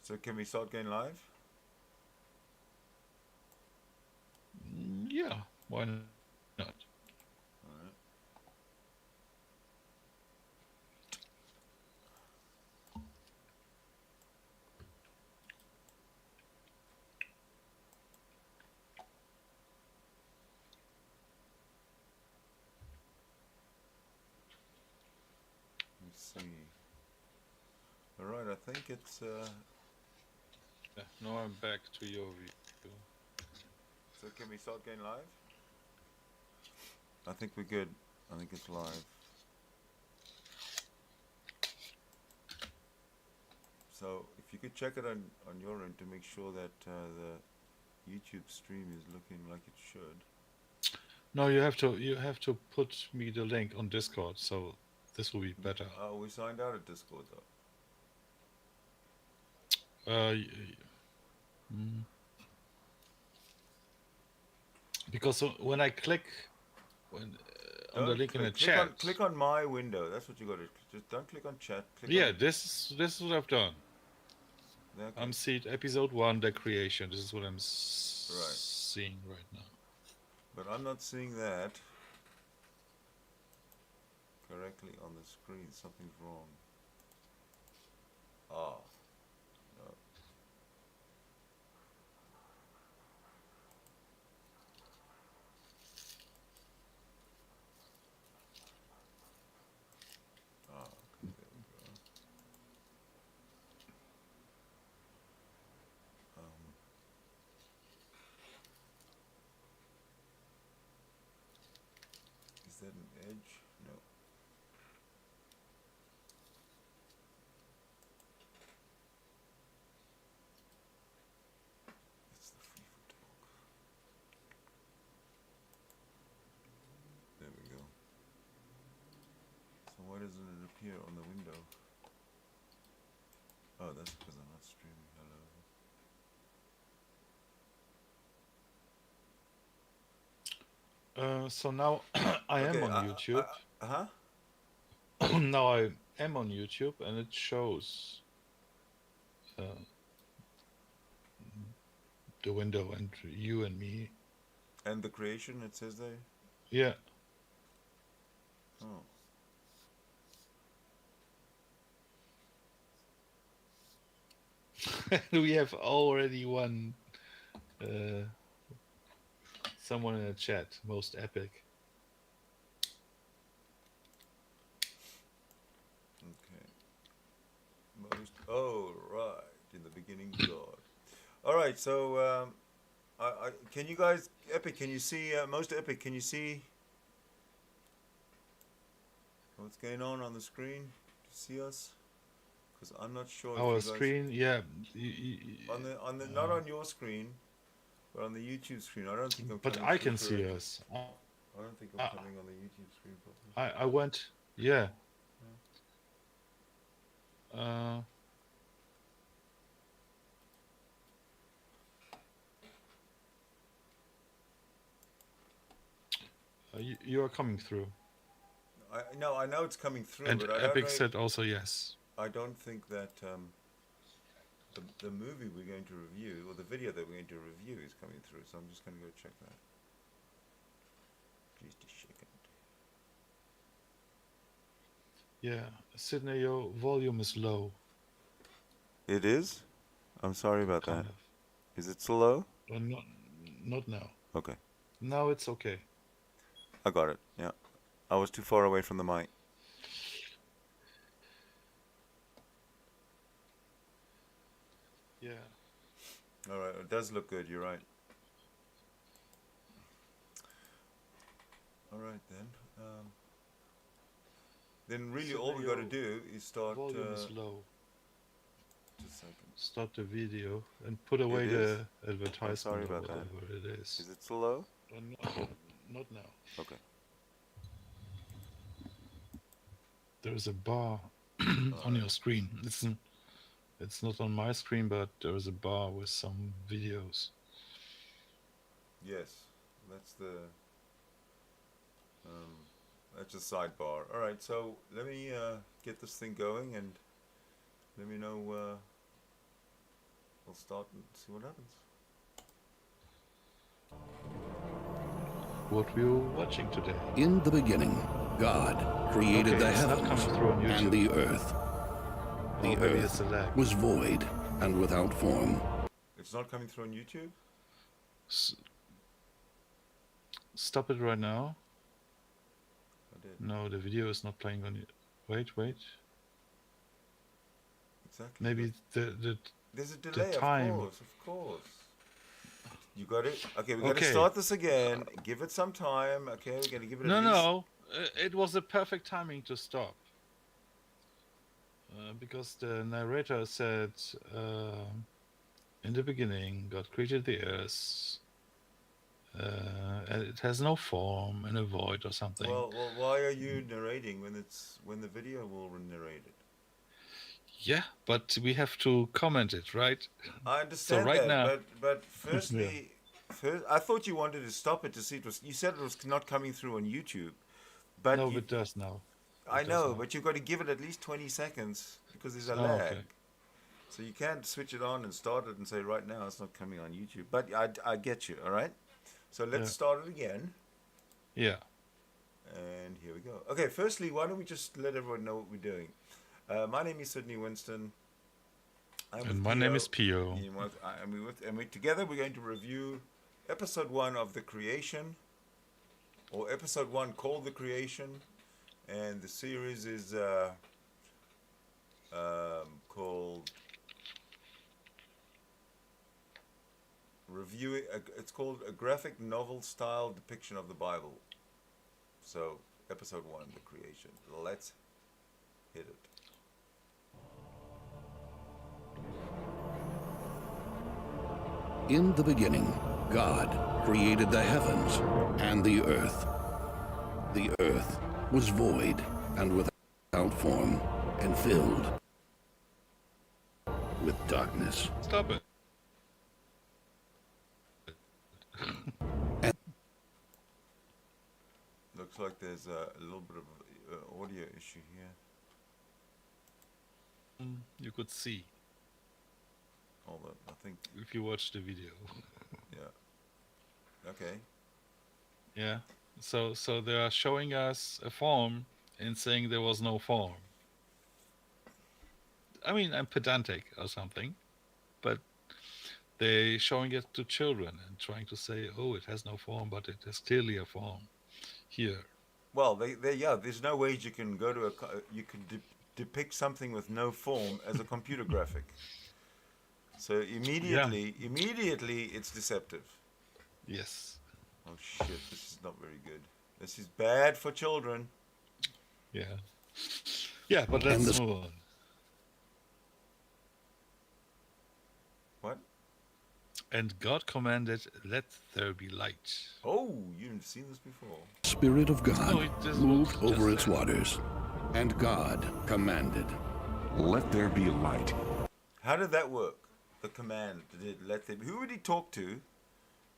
So can we start going live? Yeah, why not? All right. Let's see. All right, I think it's. Yeah, now I'm back to your view. So can we start going live? I think we're good. I think it's live. So if you could check it on your end to make sure that the YouTube stream is looking like it should. No, you have to put me the link on Discord, so this will be better. We signed out of Discord though. Mm, because when I click on the Don't link in the click. chat, Click on my window. That's what you got to. Just don't click on chat. Click yeah, on. this is what I've done. Okay. I'm seeing episode 1, the creation. This is what I'm Right. seeing right now. But I'm not seeing that correctly on the screen. Something's wrong. Ah. No. Ah. Okay. There we go. Um. Is that an edge? No. It's the free for talk. There we go. So why doesn't it appear on the window? Oh, that's because I'm not streaming. Hello. So now I am Okay. on YouTube. Huh? Now I am on YouTube, and it shows uh, the window and you and me. And the creation, it says there. Yeah. Oh. We have already one. Someone in the chat, most epic. Okay. Most. Oh, right. In the beginning, God. All right. So, can you guys, Epic? Can you see most Epic? Can you see what's going on the screen? Do you see us? Because I'm not sure if Our you guys screen, yeah. on the not on your screen, but on the YouTube screen. I don't think I'm But coming I through can see correctly. us. I don't think I'm I, coming on the YouTube screen properly. I went, yeah. Yeah. You are coming through. I know it's coming through, And but I don't Epic know. said also yes. I don't think that the movie we're going to review, or the video that we're going to review, is coming through. So I'm just going to go check that. Just a second. Yeah, Sydney, your volume is low. It is? I'm sorry about Kind that. of. Is it still low? Not now. Okay. Now it's okay. I got it. Yeah. I was too far away from the mic. Yeah. All right. It does look good. You're right. All right then. Then really all we got to do is start. Volume is low. Just a second. Start the video and put away It the is? advertisement sorry or about that. whatever it is. Is it still low? Not now. Okay. There is a bar on your screen. It's not on my screen, but there is a bar with some videos. Yes, that's the that's a sidebar. All right, so let me get this thing going and let me know we'll start and see what happens. What we were watching today. In the beginning, God created Okay, the it's not heavens coming through on and YouTube. the earth. The Oh, maybe it's earth a lag. was void and without form. It's not coming through on YouTube? Stop it right now. I did. No, the video is not playing on you. Wait. Exactly. Maybe the There's a delay, time. of course. You got it? Okay, we're going to Okay. start this again. Give it some time. Okay, we're going to give it at least... No. It was a perfect timing to stop. Because the narrator said, in the beginning, God created the earth, and it has no form and a void or something. Well, why are you narrating when the video will narrate it? Yeah, but we have to comment it, right? I understand right that, now- but firstly, I thought you wanted to stop it to see it was. You said it was not coming through on YouTube, but No, you, it does now. I It does know, now. but you've got to give it at least 20 seconds because there's a Oh, lag. okay. So you can't switch it on and start it and say right now it's not coming on YouTube. But I get you. All right. So let's Yeah. start it again. Yeah. And here we go. Okay, firstly, why don't we just let everyone know what we're doing? My name is Sydney Winston. And my name is Pio. And we together we're going to review episode 1 of The Creation, or episode 1 called The Creation, and the series is called Reviewing. It's called A Graphic Novel Style Depiction of the Bible. So, episode 1, The Creation. Let's hit it. In the beginning, God created the heavens and the earth. The earth was void and without form and filled with darkness. Stop it. Looks like there's a little bit of audio issue here. You could see Hold on, I think, if you watch the video. yeah. Okay. Yeah. So they are showing us a form and saying there was no form. I mean, I'm pedantic or something, but they're showing it to children and trying to say, oh, it has no form, but it has clearly a form here. Well, there's no way you can go to you can depict something with no form as a computer graphic. So immediately it's deceptive. Yes. Oh shit, this is not very good. This is bad for children. Yeah. Yeah, but And let's the- move on. What? And God commanded, let there be light. Oh, you've seen this before. Spirit of God No, it just moved was over just its there. waters, and God commanded. Let there be light. How did that work? The command who would he talk to,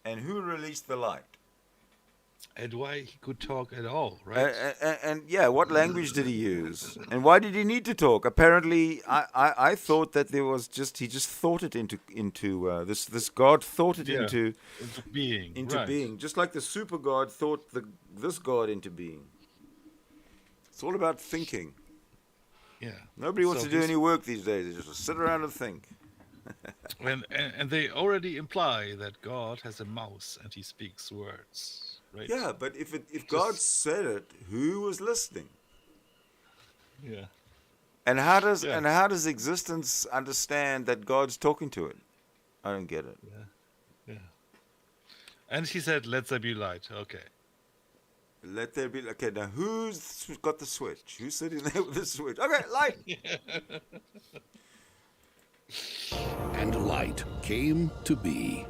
and who released the light? And why he could talk at all, right? And yeah, what language did he use? And why did he need to talk? Apparently, I thought that there was he just thought it into this God thought it Yeah. into being. right. being, just like the super God thought this God into being. It's all about thinking. Yeah. Nobody wants So to do this- any work these days. They just sit around and think. And they already imply that God has a mouth and he speaks words, right? Yeah, but if God said it, who was listening? Yeah. And how does Yeah. existence understand that God's talking to it? I don't get it. Yeah. And he said, let there be light. Okay. Let there be. Okay, now who's got the switch? Who's sitting there with the switch? Okay, light. And light came to be.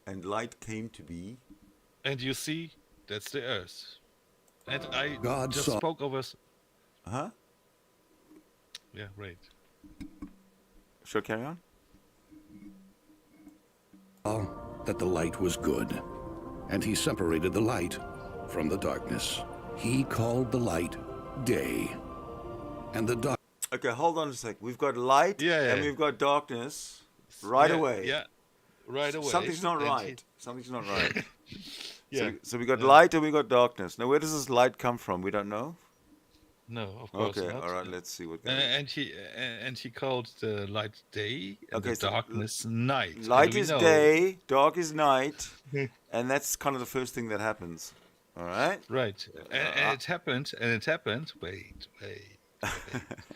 And light came to be. And you see, that's the earth. And I God just saw- spoke over... Huh? Yeah, right. Sure, carry on. That the light was good, and he separated the light from the darkness. He called the light day, and the dark. Okay, hold on a sec. We've got light Yeah, and yeah. we've got darkness right Yeah, away. Yeah, right away. Something's not and right. Something's not right. Yeah. So we got Yeah. light and we got darkness. Now, where does this light come from? We don't know. No, of course Okay, not. all right. No. Let's see what. And he called the light day and Okay, the so darkness night. And light we is know, day, dark is night, and that's kind of the first thing that happens. All right. right? And it happened. And it happened. Wait.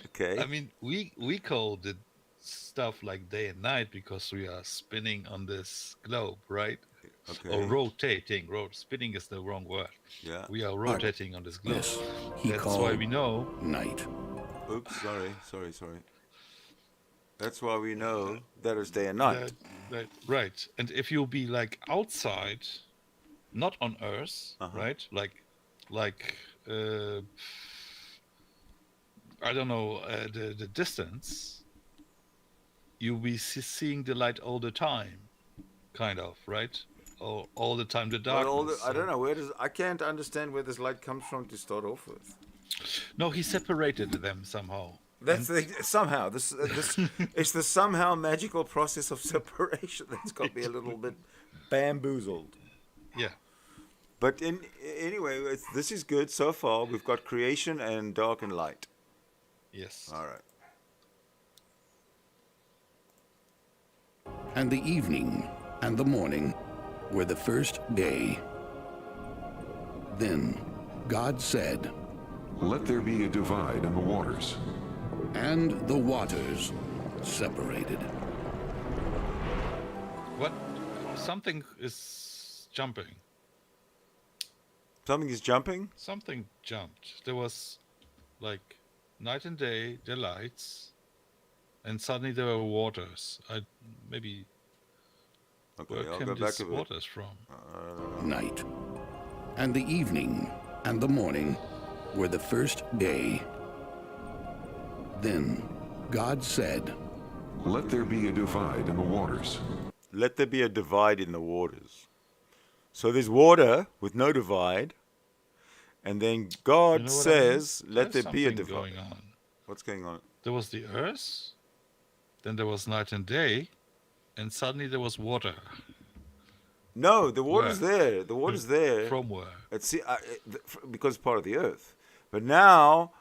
Okay. I mean, we call the stuff like day and night because we are spinning on this globe, right? Okay. Or rotating. Spinning is the wrong word. Yeah. We are rotating on this globe. This he That's called why we know. night. Oops. Sorry. That's why we know that it's day and night. Right. And if you'll be like outside, not on Earth, right? Like I don't know, the distance, you'll be seeing the light all the time, kind of, right? All the time the darkness. I don't know I can't understand where this light comes from to start off with. No, he separated them somehow. That's somehow this it's the somehow magical process of separation that's got me a little bit bamboozled. Yeah. But anyway, this is good so far. We've got creation and dark and light. Yes. All right. And the evening and the morning were the first day. Then God said, Let there be a divide in the waters. and the waters separated. What? Something is jumping. Something is jumping? Something jumped. There was like night and day, the lights, and suddenly there were waters. Maybe Okay, where I'll came go back these to it. waters from? Night. And the evening and the morning were the first day. Then God said, Let there be a divide in the waters. Let there be a divide in the waters. So there's water with no divide. And then God You know what I says, mean? let There's there be a something divide. going on. What's going on? There was the earth, then there was night and day, and suddenly there was water. No, the water's Where? there. The water's there. From where? Because it's part of the earth. But now,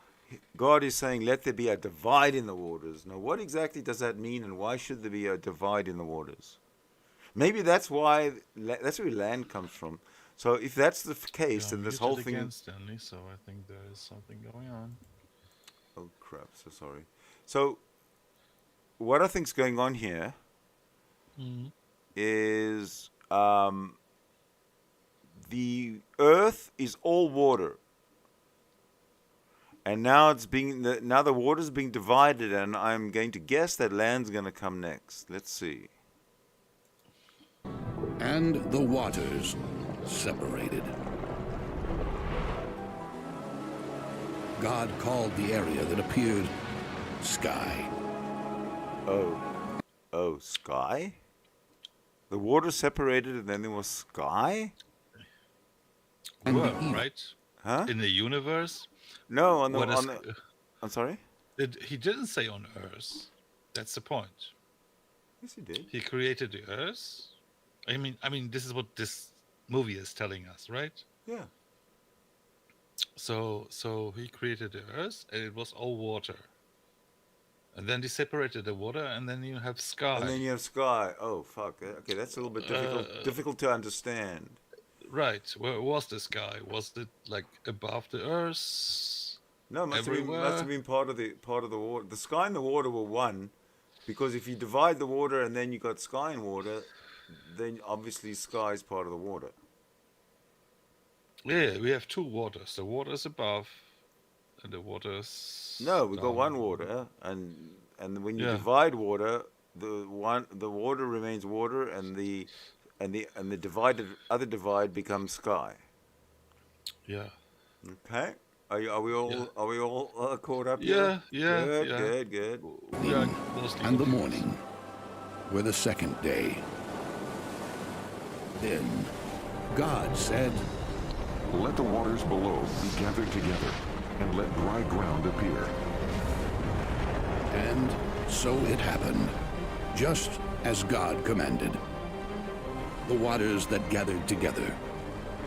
God is saying, let there be a divide in the waters. Now, what exactly does that mean, and why should there be a divide in the waters? Maybe that's where land comes from. So if that's the case, then this whole thing... Again, Stanley, so I think there is something going on. Oh, crap. So sorry. So what I think's going on here is the earth is all water. And now now the water's being divided, and I'm going to guess that land's going to come next. Let's see. and the waters separated. God called the area that appeared sky. Oh, sky? The water separated and then there was sky? And Well, the evening. right? Huh? In the universe, No, I'm sorry? he didn't say on Earth. That's the point. Yes, he did. He created the Earth. I mean, this is what this movie is telling us, right? Yeah. So he created the Earth, and it was all water. And then he separated the water, and then you have sky. And then you have sky. Oh, fuck. Okay, that's a little bit difficult to understand. Right. Where was the sky? Was it like above the Earth? No, it must have Everywhere. been part of the water. The sky and the water were one, because if you divide the water and then you got sky and water, then obviously sky is part of the water. Yeah, we have two waters. The water is above, and the water is No, we got down. one water, and when you Yeah. divide water, the water remains water, and the other divide becomes sky. Yeah. Okay, are we all caught up? Yeah, here? yeah, Good, yeah. good. We are mostly And the confused. morning were the second day. Then God said, Let the waters below be gathered together, and let dry ground appear. And so it happened, just as God commanded. The waters that gathered together,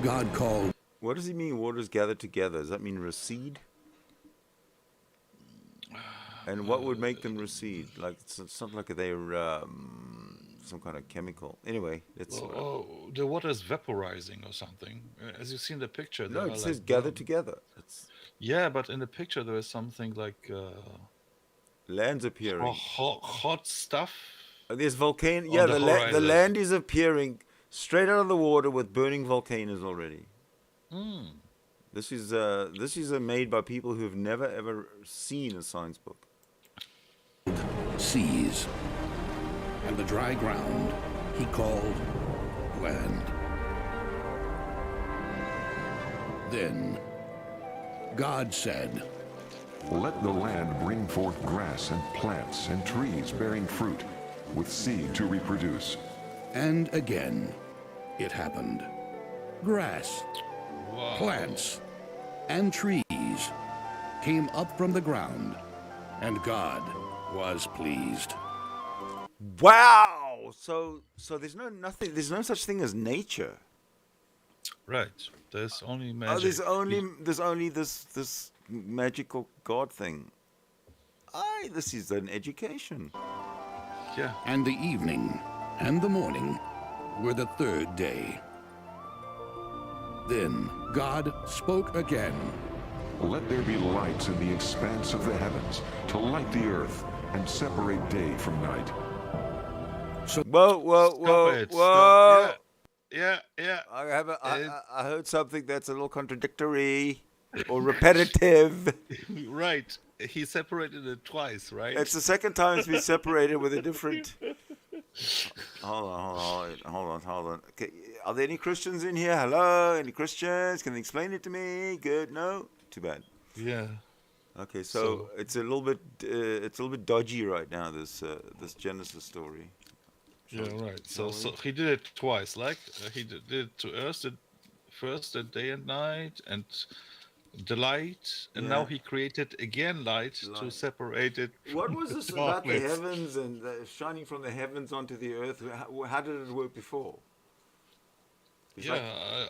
God called. What does he mean, waters gathered together? Does that mean recede? And what would make them recede? Like it's not like they're some kind of chemical. Anyway, it's The water is vaporizing or something. As you see in the picture, no. there It are says like gathered together. It's yeah, but in the picture there is something like land's appearing. hot stuff. There's volcano. On Yeah, the the horizon. land is appearing straight out of the water with burning volcanoes already. This is made by people who have never ever seen a science book. Seas, and the dry ground he called land. Then God said, Let the land bring forth grass and plants and trees bearing fruit, with seed to reproduce. and again it happened. Grass, Wow. plants, and trees came up from the ground, and God was pleased. Wow. So there's no such thing as nature. Right. There's only Oh, magic. there's only this magical God thing. This is an education. Yeah. And the evening and the morning were the third day. Then God spoke again. Let there be lights in the expanse of the heavens, to light the earth, and separate day from night. Whoa. Stop it. Stop. Yeah. I heard something that's a little contradictory or repetitive. Right. He separated it twice, right? It's the second time it's been separated with a different. Hold on. Okay. Are there any Christians in here? Hello, any Christians? Can they explain it to me? Good. No. Too bad. Yeah. Okay, so it's a little bit dodgy right now. This Genesis story. Yeah, right. So he did it twice. Like he did it to us first the day and night and the light, and now Yeah. he created again light to separate it. What from was the this about the darkness. heavens and shining from the heavens onto the earth? How did it work before? It's Yeah,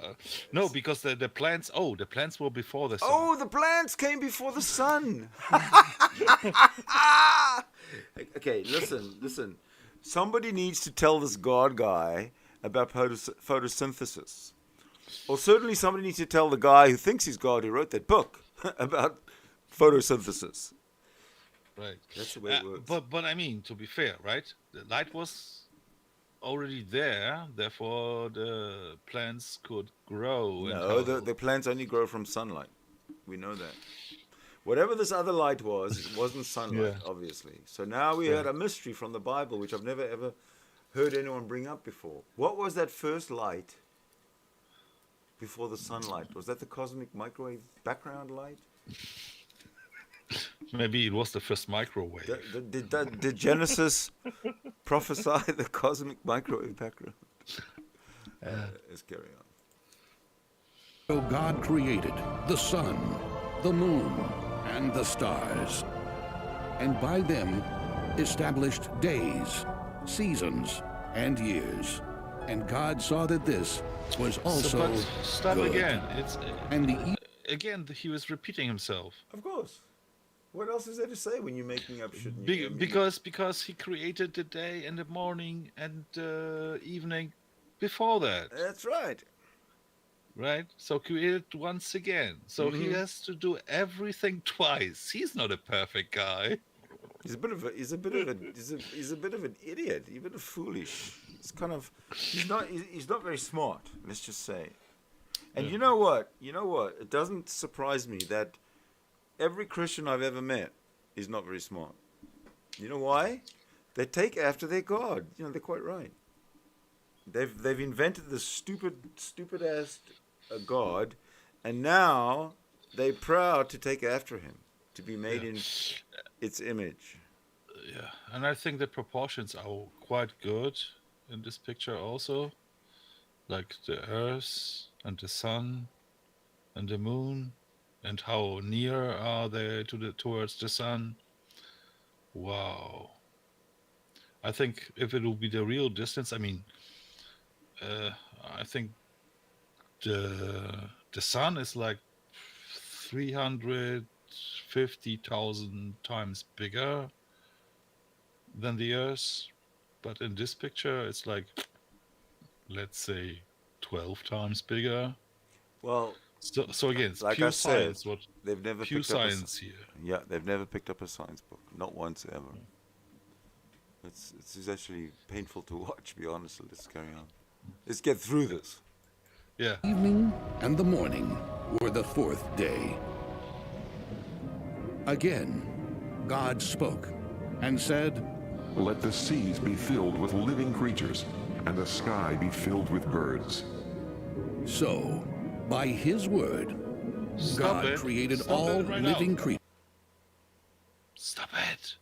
like- no, because the plants. Oh, the plants were before the sun. Oh, the plants came before the sun. Okay, listen. Somebody needs to tell this God guy about photosynthesis. Or certainly somebody needs to tell the guy who thinks he's God who wrote that book about photosynthesis. Right. That's the way it works. But I mean, to be fair, right? The light was already there, therefore the plants could grow. No, the plants only grow from sunlight. We know that. Whatever this other light was, it wasn't sunlight, Yeah. obviously. So now we heard a mystery from the Bible, which I've never ever heard anyone bring up before. What was that first light before the sunlight? Was that the cosmic microwave background light? Maybe it was the first microwave. Did Genesis prophesy the cosmic microwave background? Let's carry on. So God created the sun, the moon, and the stars, and by them established days, seasons, and years. And God saw that this was also But stop good. again. It's And the again he was repeating himself. Of course. What else is there to say when you're making up shit? Because he created the day and the morning and the evening before that, That's right. right? So created once again. So he has to do everything twice. He's not a perfect guy. He's a bit of an idiot, even foolish. It's kind of he's not very smart. Let's just say. And you know what? It doesn't surprise me that every Christian I've ever met is not very smart. You know why? They take after their God. You know, they're quite right. They've invented this stupid ass God, and now they're proud to take after him, to be made in its image. Yeah, and I think the proportions are quite good in this picture also, like the Earth and the Sun and the Moon, and how near are they towards the Sun. Wow. I think if it will be the real distance, I mean, uh, I think the sun is like 350,000 times bigger than the Earth, but in this picture, it's like, let's say, 12 times bigger. Well, So again, it's like I pure said, science. What they've never pure picked up science here. yeah, they've never picked up a science book, not once ever. It's actually painful to watch. Be honest. Let's carry on. Let's get through this. Yeah. Evening and the morning were the fourth day. Again, God spoke and said, Let the seas be filled with living creatures, and the sky be filled with birds. so, by his word, Stop God it. created Stop all it right living now. creatures. Stop it.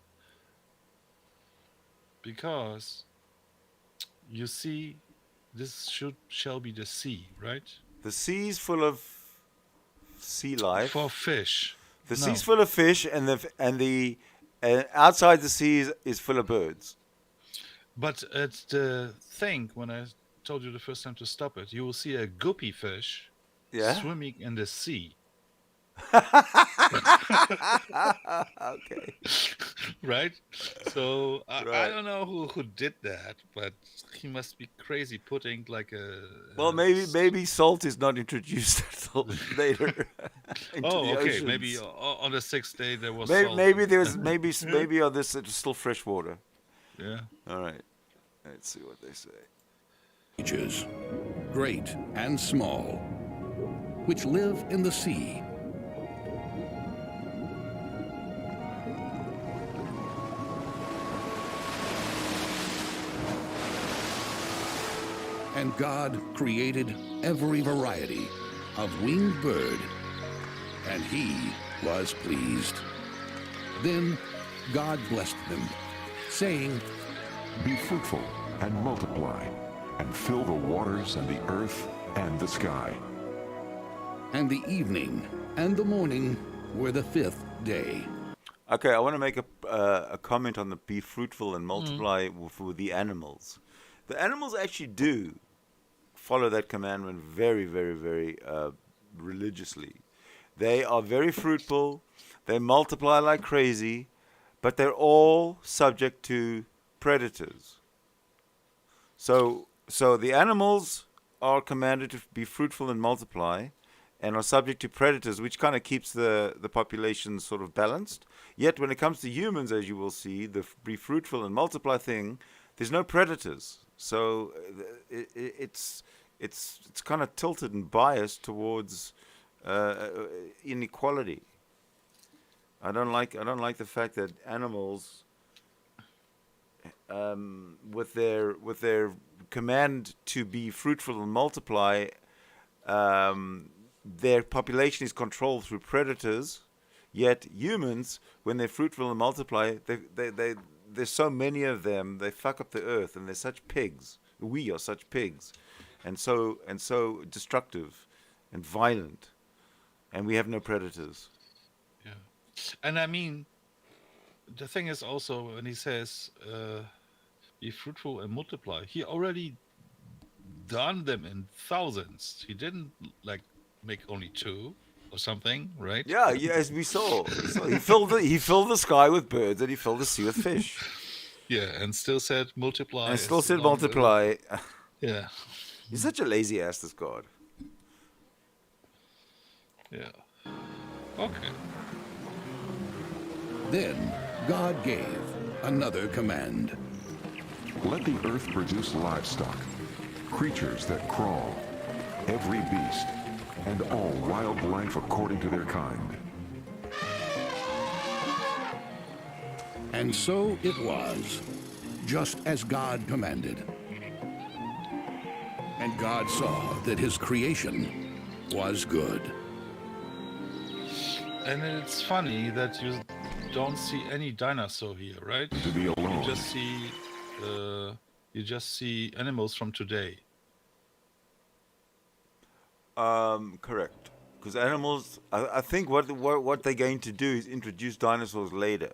Because you see, this shall be the sea, right? The sea's full of sea life. For fish. The No. sea's full of fish, and the outside the sea is full of birds. But at the thing, when I told you the first time to stop it, you will see a guppy fish Yeah. swimming in the sea. Okay. Right? So I Right. don't know who did that, but he must be crazy putting like a. Well, maybe salt is not introduced until later into Oh, the okay. oceans. Maybe on the 6th day there was Maybe, salt. maybe there's maybe on this it's still fresh water. Yeah. All right. Let's see what they say. Creatures, great and small, which live in the sea. And God created every variety of winged bird, and he was pleased. Then God blessed them, saying, Be fruitful and multiply, and fill the waters and the earth and the sky. and the evening and the morning were the fifth day. Okay, I want to make a comment on the be fruitful and multiply for the animals. The animals actually do follow that commandment very, very, very religiously. They are very fruitful. They multiply like crazy, but they're all subject to predators. So the animals are commanded to be fruitful and multiply, and are subject to predators, which kind of keeps the population sort of balanced. Yet when it comes to humans, as you will see, the be fruitful and multiply thing, there's no predators. So it's kind of tilted and biased towards inequality. I don't like the fact that animals, with their command to be fruitful and multiply, their population is controlled through predators. Yet humans, when they're fruitful and multiply, there's so many of them, they fuck up the earth, and they're such pigs. We are such pigs, and so destructive and violent, and we have no predators. Yeah. And I mean, the thing is also when he says, be fruitful and multiply, he already done them in thousands. He didn't like make only two or something, right? Yeah, as we saw. So he filled the sky with birds, and he filled the sea with fish, Yeah, and still said multiply. and is still said along with- multiply. Yeah. He's such a lazy ass, this God. Yeah. Okay. Then God gave another command. Let the earth produce livestock, creatures that crawl, every beast, and all wild life according to their kind. And so it was, just as God commanded. And God saw that his creation was good. And it's funny that you don't see any dinosaur here, right? To be alone. You just see animals from today. Correct. Because animals, I think what they're going to do is introduce dinosaurs later.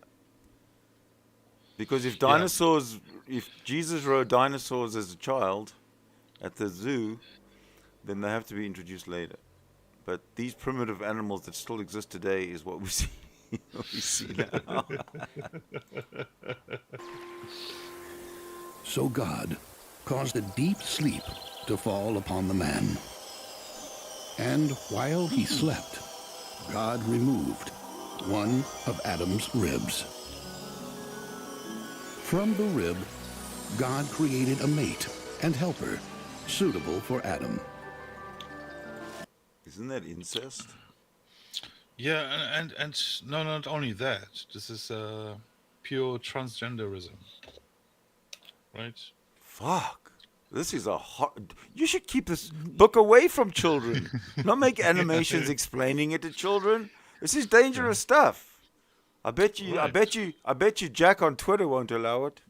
Because if Yeah. dinosaurs, if Jesus rode dinosaurs as a child at the zoo, then they have to be introduced later. But these primitive animals that still exist today is what we see. What we see now. So God caused a deep sleep to fall upon the man. And while he slept, God removed one of Adam's ribs. From the rib, God created a mate and helper suitable for Adam. Isn't that incest? Yeah, and no, not only that. This is pure transgenderism, right? Fuck. This is a hot. You should keep this book away from children. Not make animations explaining it to children. This is dangerous stuff. I bet you. I Right. bet you. I bet you. Jack on Twitter won't allow it.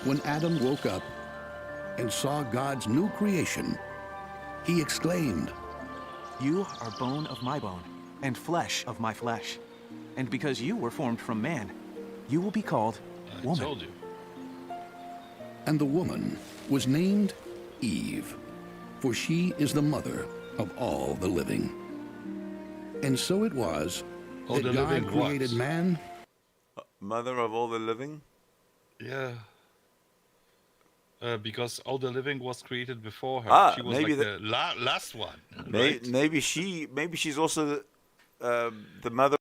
When Adam woke up and saw God's new creation, he exclaimed, You are bone of my bone, and flesh of my flesh. And because you were formed from man, you will be called I woman. told you. and the woman was named Eve, for she is the mother of all the living. And so it was All that the God living created what? man Mother of all the living. Yeah. Because all the living was created before her. Ah, She was maybe like the last one, right? Maybe she's also the mother.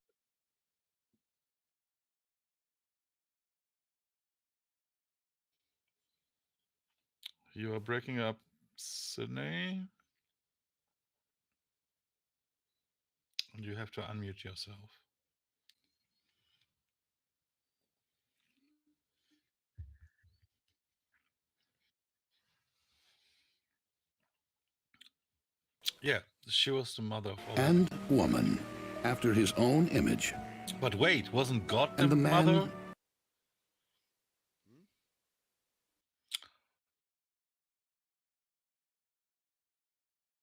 You are breaking up, Sydney. And you have to unmute yourself. Yeah, she was the mother of all living. and woman after his own image. But wait, wasn't God the And the man mother?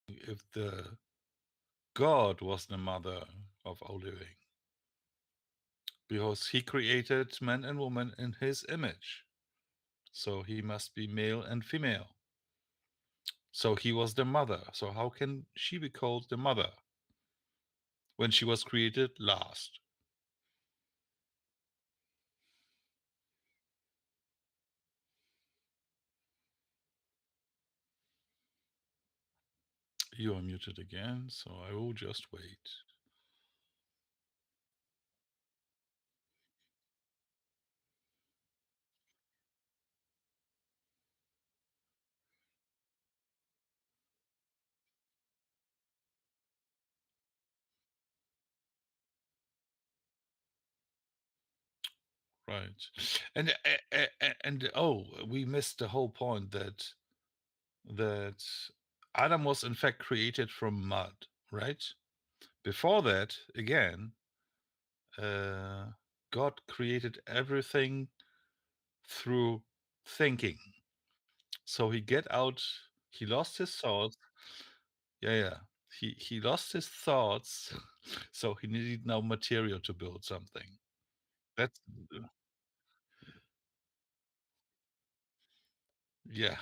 If the God was the mother of all living, because he created man and woman in his image. So he must be male and female. So he was the mother. So how can she be called the mother when she was created last? You are muted again, so I will just wait. Right. And oh, we missed the whole point that Adam was in fact created from mud, right? Before that, again, God created everything through thinking. So he lost his thoughts. Yeah, yeah. He lost his thoughts, so he needed now material to build something. That's yeah.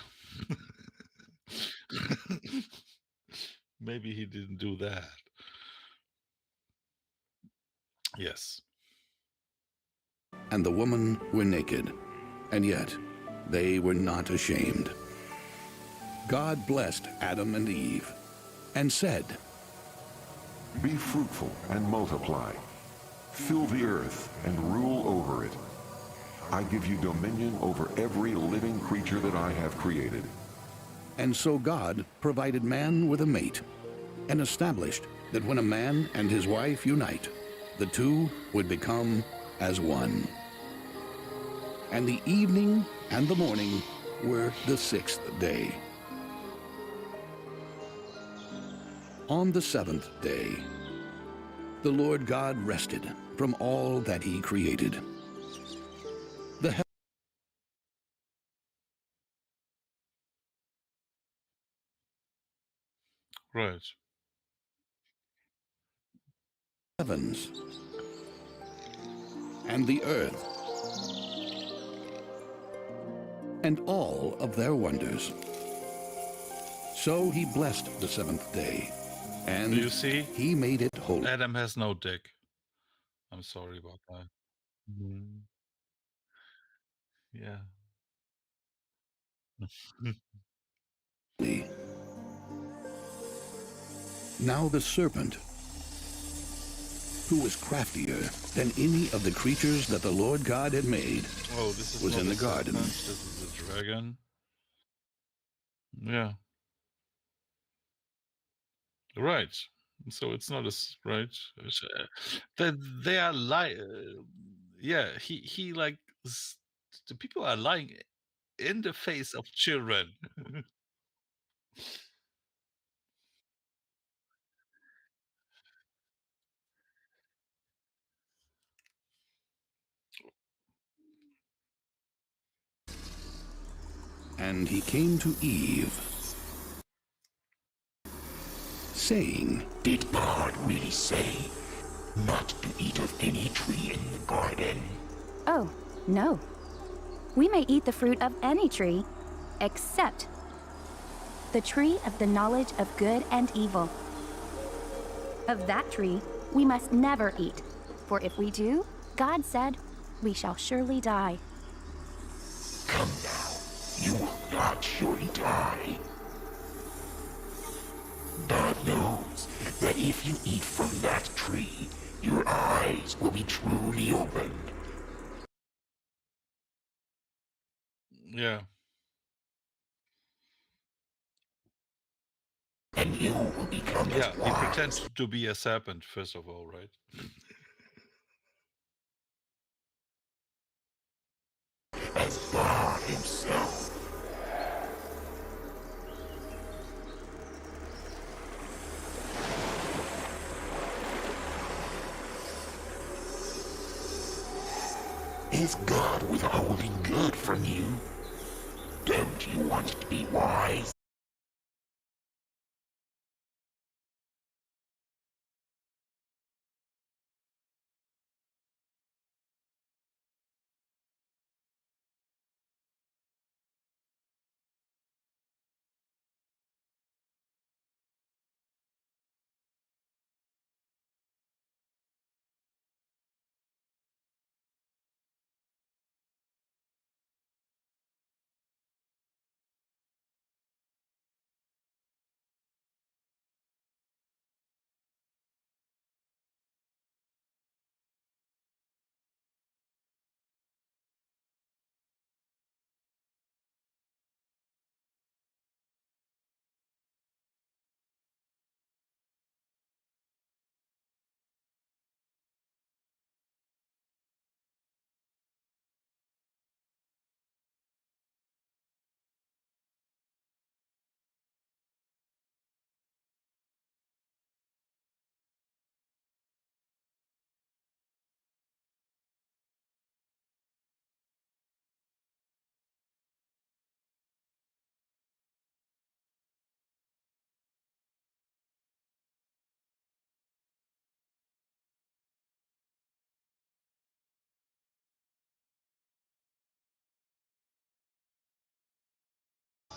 Maybe he didn't do that. Yes. and the woman were naked, and yet they were not ashamed. God blessed Adam and Eve and said, Be fruitful and multiply. Fill the earth and rule over it. I give you dominion over every living creature that I have created. and so God provided man with a mate and established that when a man and his wife unite, the two would become as one. And the evening and the morning were the sixth day. On the seventh day, the Lord God rested from all that he created. The Right. heavens and the earth, and all of their wonders. So he blessed the seventh day, and Do you see? he made it holy. Adam has no dick. I'm sorry about that. Mhm. Yeah. Now the serpent, who was craftier than any of the creatures that the Lord God had made, Oh, this is was not in a the garden. serpent, this is a dragon. Yeah. Right. So it's not as right. They are yeah, he like the people are lying in the face of children. And he came to Eve, saying, Did God really say not to eat of any tree in the garden? Oh, no. We may eat the fruit of any tree, except the tree of the knowledge of good and evil. Of that tree we must never eat, for if we do, God said, we shall surely die. Come now, you will not surely die. God knows that if you eat from that tree, your eyes will be truly opened, Yeah. and you will become as Yeah, he pretends wise to be a serpent, first of all, right? as God himself. Is God withholding good from you? Don't you want to be wise?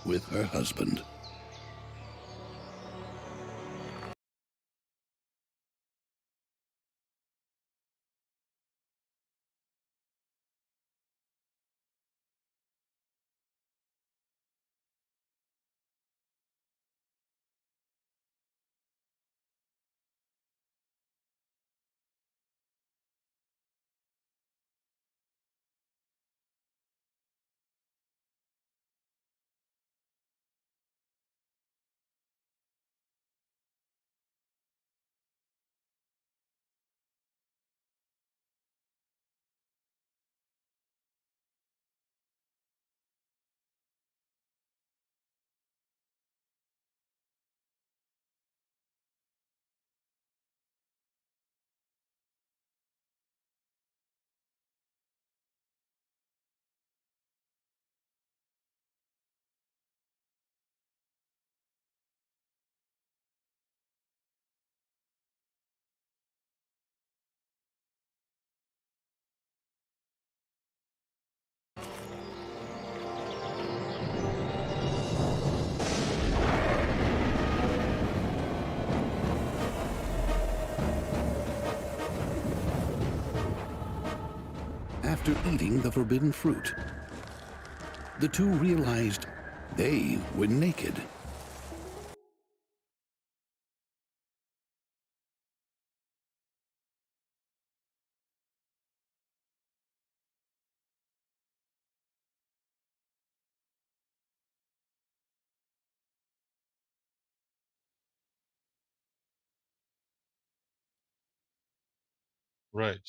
with her husband. after eating the forbidden fruit. The two realized they were naked. Right.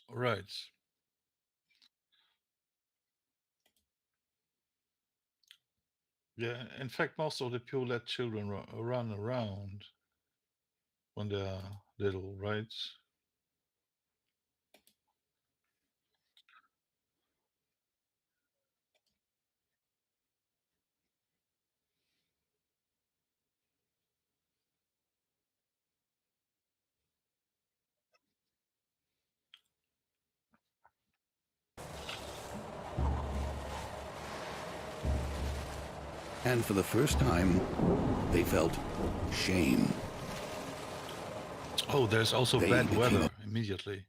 Right. Yeah. In fact, most of the people let children run around when they're little, right? And for the first time, they felt shame. Oh, there's also They bad became weather immediately.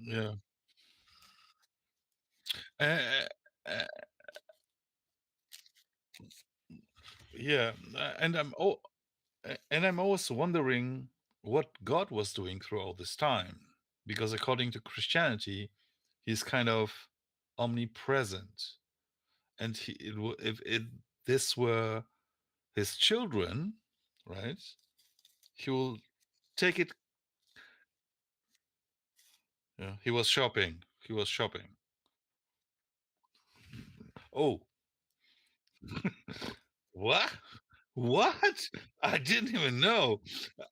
Yeah. Uh, uh, yeah. And I'm always wondering what God was doing through all this time, because according to Christianity, He's kind of omnipresent, and if this were His children, right? He will take it. Yeah, he was shopping. He was shopping. Oh, what? What? I didn't even know.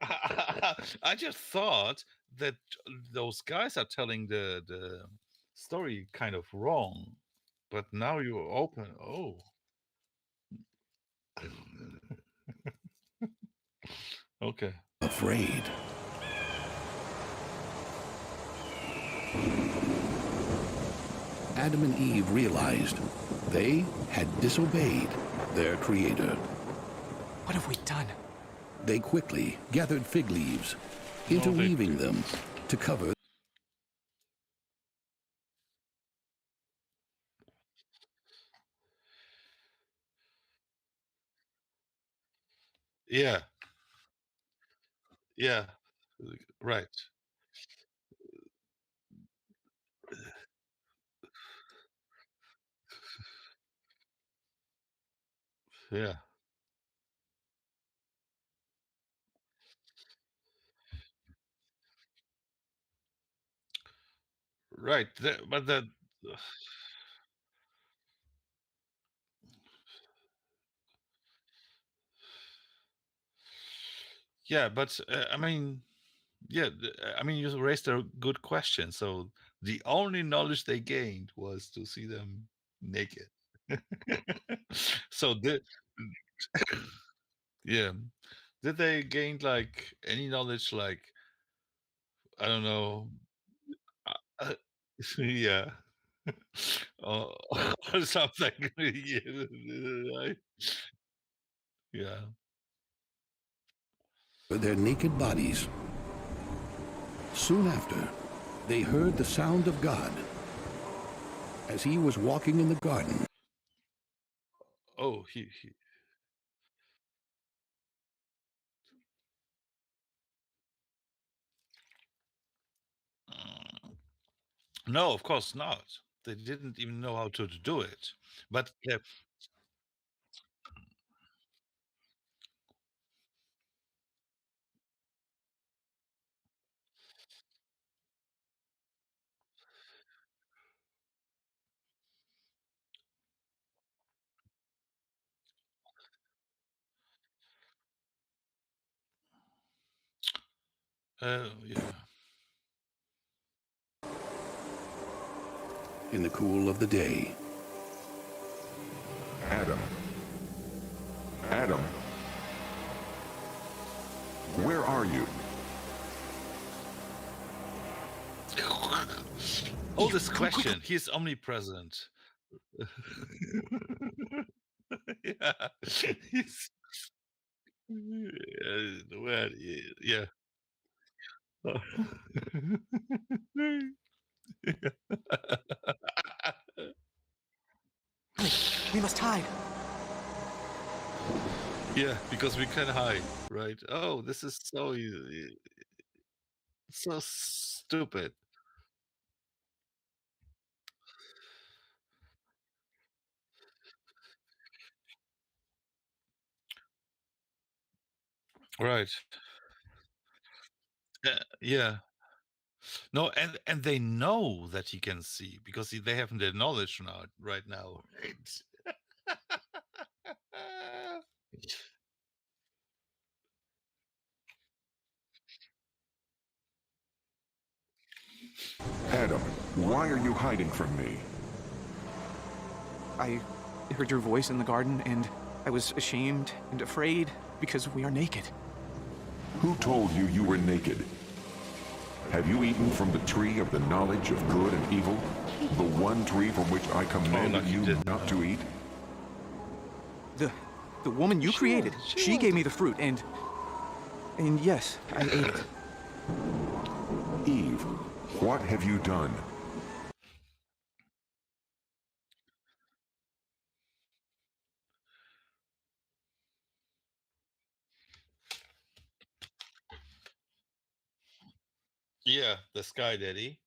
I just thought that those guys are telling the story kind of wrong. But now you open. Oh, okay. afraid. Adam and Eve realized they had disobeyed their Creator. What have we done? They quickly gathered fig leaves, No, interweaving them to cover. Yeah, yeah, right. Yeah, right. But that, yeah, but I mean, yeah, I mean, you raised a good question. So the only knowledge they gained was to see them naked. So yeah, did they gain like any knowledge, like I don't know, uh, yeah, or, or something? Yeah, yeah, Their naked bodies. Soon after, they heard the sound of God as He was walking in the garden. Oh, he. No, of course not. They didn't even know how to do it. But yeah. In the cool of the day, Adam. Adam. Where are you? Oh, this question. He's omnipresent. Yeah. He's well, yeah. We must hide. Yeah, because we can hide, right? Oh, this is so easy. So stupid. Right. Yeah. No, and they know that he can see because they have the knowledge now, right now. Right. Adam, why are you hiding from me? I heard your voice in the garden, and I was ashamed and afraid because we are naked. Who told you you were naked? Have you eaten from the tree of the knowledge of good and evil? The one tree from which I commanded like you you didn't not to eat? The woman you created, she gave me the fruit, and yes, I ate it. Eve, what have you done? Yeah, the Sky Daddy.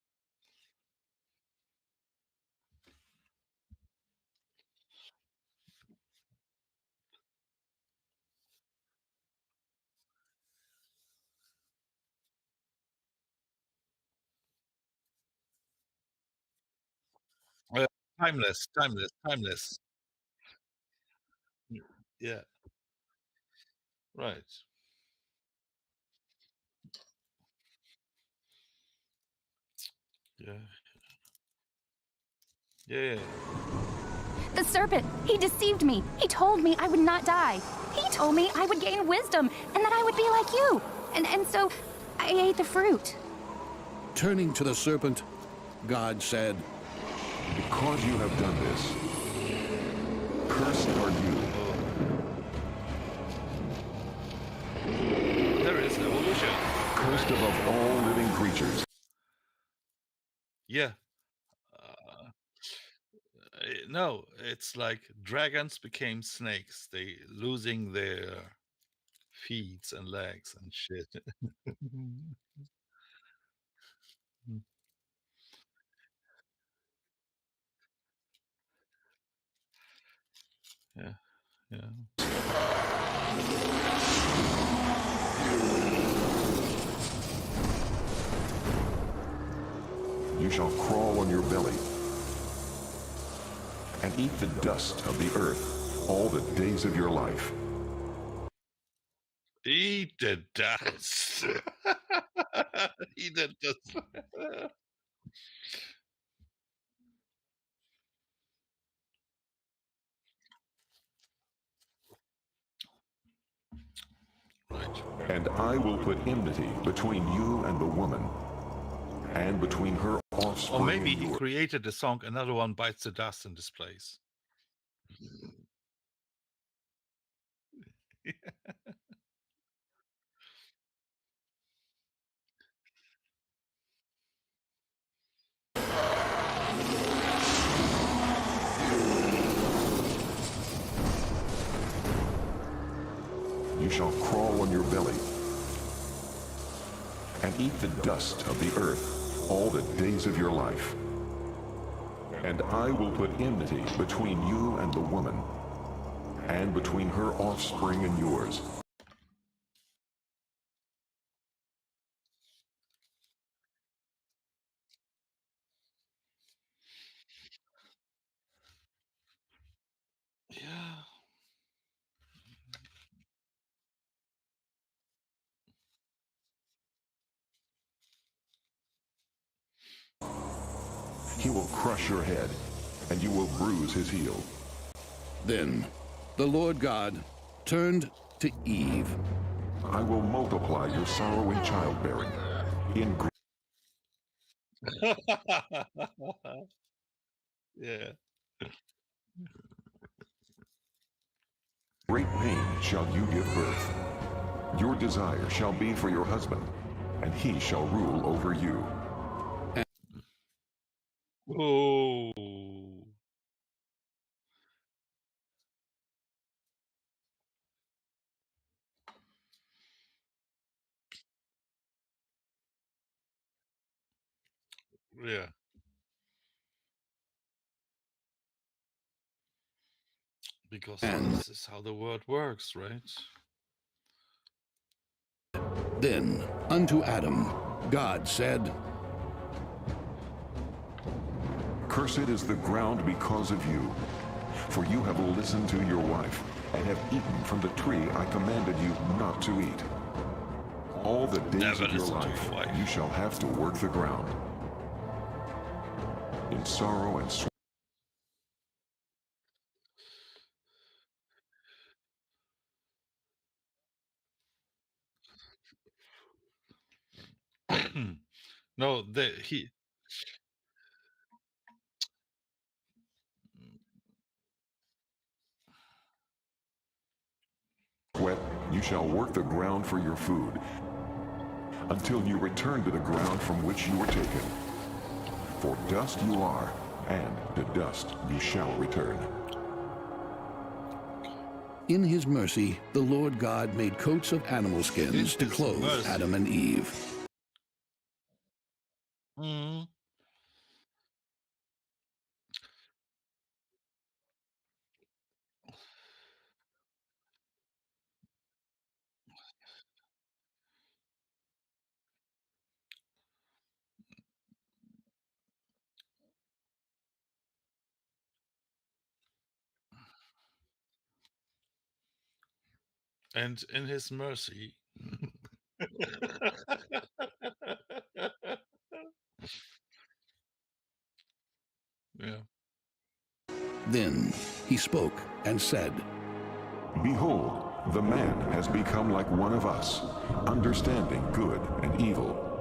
Uh, timeless, timeless, timeless. Yeah, right. Yeah, yeah. The serpent, he deceived me. He told me I would not die. He told me I would gain wisdom and that I would be like you. And so I ate the fruit. turning to the serpent, God said, Because you have done this, cursed are you. There is evolution. Cursed above all living creatures. Yeah. No, it's like dragons became snakes. They losing their feet and legs and shit. Yeah, yeah. You shall crawl on your belly and eat the dust of the earth all the days of your life. Eat the dust. Eat the dust. Right. And I will put enmity between you and the woman, and between her offspring Or maybe and he yours. created the song Another One Bites the Dust in this place. you shall crawl on your belly and eat the dust of the earth all the days of your life. And I will put enmity between you and the woman, and between her offspring and yours. Yeah. He will crush your head, and you will bruise his heel. Then the Lord God turned to Eve. I will multiply your sorrow in childbearing. In Yeah. great pain shall you give birth. Your desire shall be for your husband, and he shall rule over you. Oh. Yeah. Because And this is how the world works, right? then unto Adam God said, Cursed is the ground because of you, for you have listened to your wife, and have eaten from the tree I commanded you not to eat. All the days Never of your listen to life your wife. you shall have to work the ground. In sorrow and sweat. No, he. You shall work the ground for your food, until you return to the ground from which you were taken. For dust you are, and to dust you shall return. in his mercy, the Lord God made coats of animal skins In to his clothe mercy. Adam and Eve. Mm. And in his mercy. Yeah. Then he spoke and said, Behold, the man has become like one of us, understanding good and evil.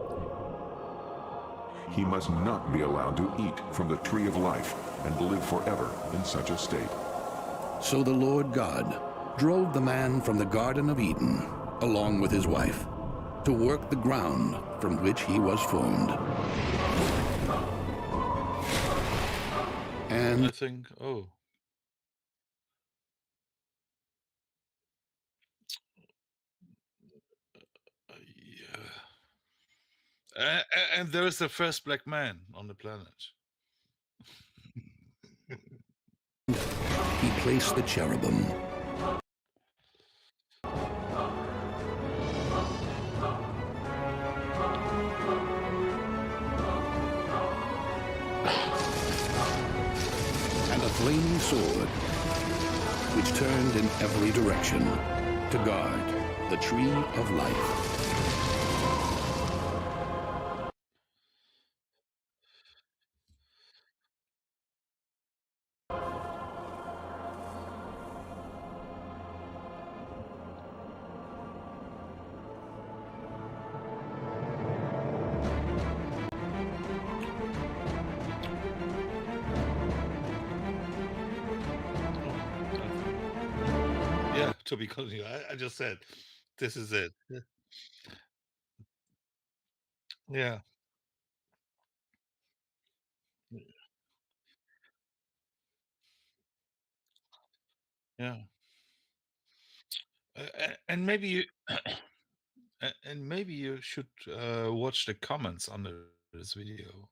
He must not be allowed to eat from the tree of life and live forever in such a state. So the Lord God drove the man from the Garden of Eden, along with his wife, to work the ground from which he was formed. I And think. Oh. Yeah. And there is the first black man on the planet. he placed the cherubim and a flaming sword, which turned in every direction to guard the tree of life. Yeah, to be continued. I just said, this is it. Yeah. Yeah. And maybe you and maybe you should watch the comments under this video.